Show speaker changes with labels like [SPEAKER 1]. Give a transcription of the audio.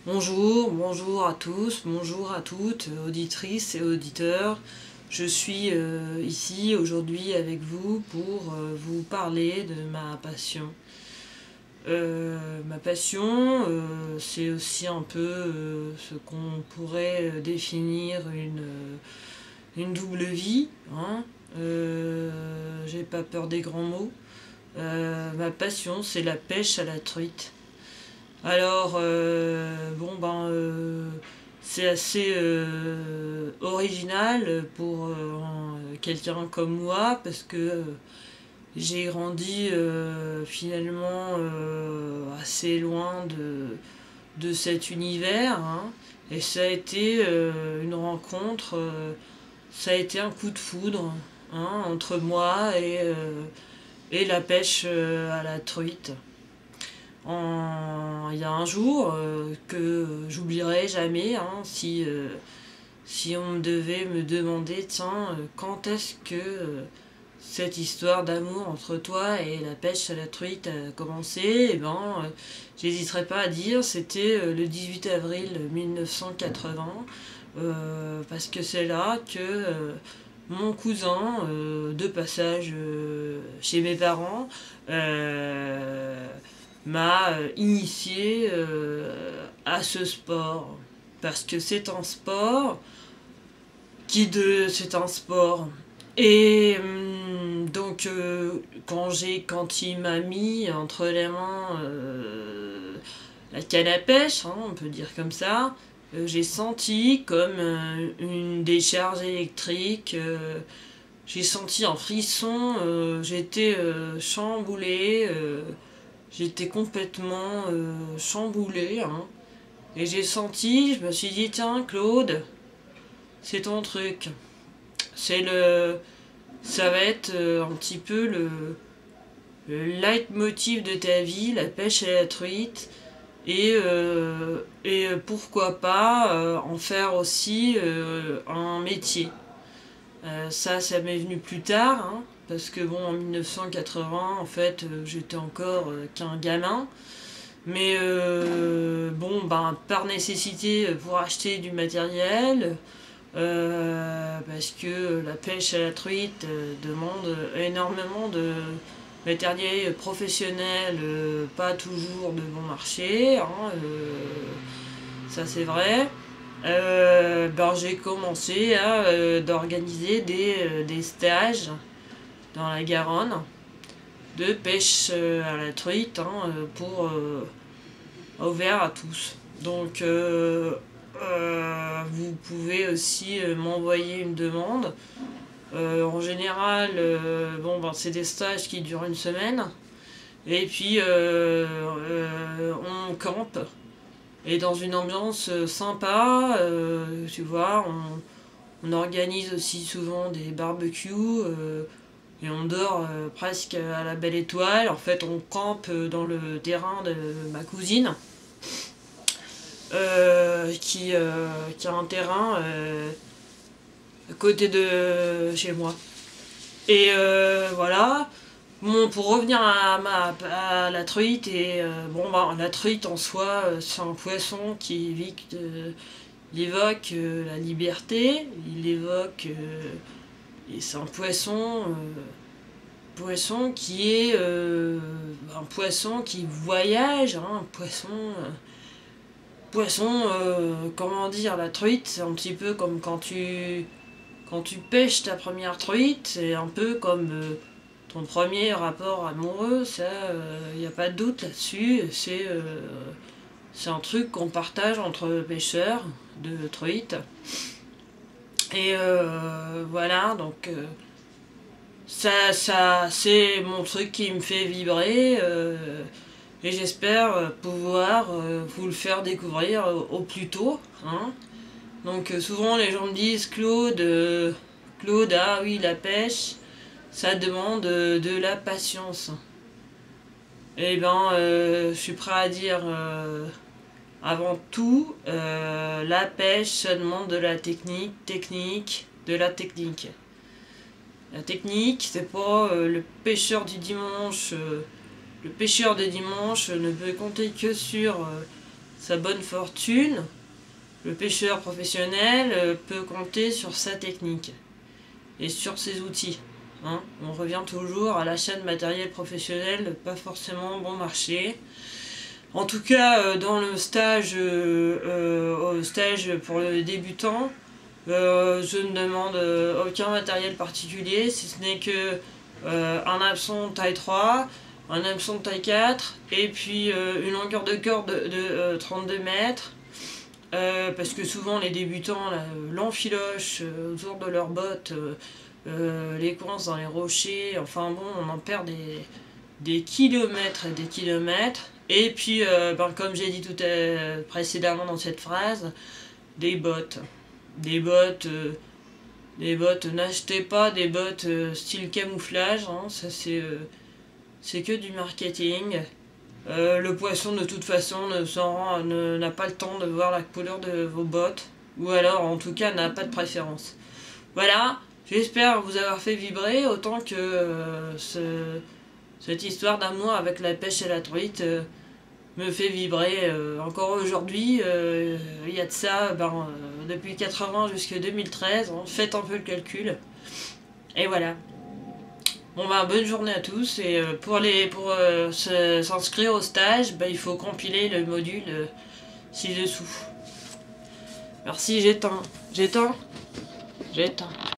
[SPEAKER 1] Bonjour à tous, bonjour à toutes, auditrices et auditeurs. Je suis ici aujourd'hui avec vous pour vous parler de ma passion. Ma passion, c'est aussi un peu ce qu'on pourrait définir une double vie, hein. J'ai pas peur des grands mots. Ma passion, c'est la pêche à la truite. Alors, c'est assez original pour quelqu'un comme moi parce que j'ai grandi finalement assez loin de cet univers, hein, et ça a été une rencontre, ça a été un coup de foudre, hein, entre moi et la pêche à la truite. Il y a un jour que j'oublierai jamais, hein, si on devait me demander, tiens, quand est-ce que cette histoire d'amour entre toi et la pêche à la truite a commencé, j'hésiterai pas à dire, c'était le 18 avril 1980, parce que c'est là que mon cousin, de passage chez mes parents, m'a initié à ce sport. Parce que c'est un sport c'est un sport. Et quand il m'a mis entre les mains la canne à pêche, hein, on peut dire comme ça, j'ai senti comme une décharge électrique. J'ai senti un frisson, j'étais chamboulée, j'étais complètement chamboulée, hein. Et je me suis dit, tiens, Claude, c'est ton truc. C'est le, Ça va être un petit peu le leitmotiv de ta vie, la pêche à la truite. Et pourquoi pas en faire aussi un métier. Ça m'est venu plus tard, hein, parce que bon, en 1980, en fait, j'étais encore qu'un gamin. Mais par nécessité pour acheter du matériel, parce que la pêche à la truite demande énormément de matériel professionnel, pas toujours de bon marché, hein, ça c'est vrai. J'ai commencé à d'organiser des stages dans la Garonne de pêche à la truite, hein, pour ouvert à tous. Donc vous pouvez aussi m'envoyer une demande. En général, c'est des stages qui durent une semaine. Et puis on campe. Et dans une ambiance sympa, tu vois, on organise aussi souvent des barbecues. Et on dort presque à la belle étoile. En fait, on campe dans le terrain de ma cousine, qui a un terrain à côté de chez moi. Et voilà. Bon, pour revenir à la truite, la truite en soi, c'est un poisson il évoque la liberté, il évoque. Et c'est un poisson qui est un poisson qui voyage, hein, comment dire, la truite, c'est un petit peu comme quand tu pêches ta première truite, c'est un peu comme ton premier rapport amoureux, ça, il n'y a pas de doute là-dessus, c'est un truc qu'on partage entre pêcheurs de truite. Et voilà, donc c'est mon truc qui me fait vibrer, et j'espère pouvoir vous le faire découvrir au plus tôt, hein. Donc souvent les gens me disent Claude, ah oui, la pêche, ça demande de la patience. Eh ben, je suis prêt à dire avant tout, la pêche, ça demande de la de la technique. La technique, c'est pas le pêcheur du dimanche. Le pêcheur de dimanche ne peut compter que sur sa bonne fortune, le pêcheur professionnel peut compter sur sa technique et sur ses outils. Hein. On revient toujours à l'achat de matériel professionnel pas forcément bon marché. En tout cas, dans le stage, au stage pour le débutant, je ne demande aucun matériel particulier, si ce n'est que un hameçon taille 3, un hameçon taille 4, et puis une longueur de corde de 32 mètres, parce que souvent les débutants l'enfilochent autour de leurs bottes, les coincent dans les rochers, enfin bon, on en perd des kilomètres et des kilomètres. Et puis, comme j'ai dit précédemment dans cette phrase, des bottes. Des bottes, n'achetez pas des bottes style camouflage, hein, ça c'est que du marketing. Le poisson de toute façon n'a pas le temps de voir la couleur de vos bottes, ou alors en tout cas n'a pas de préférence. Voilà, j'espère vous avoir fait vibrer autant que cette histoire d'amour avec la pêche et la truite me fait vibrer encore aujourd'hui. Il y a de ça depuis 80 jusqu'à 2013, hein, faites un peu le calcul. Et voilà. Bon bonne journée à tous, et pour s'inscrire au stage, il faut compiler le module ci-dessous. Merci, j'éteins.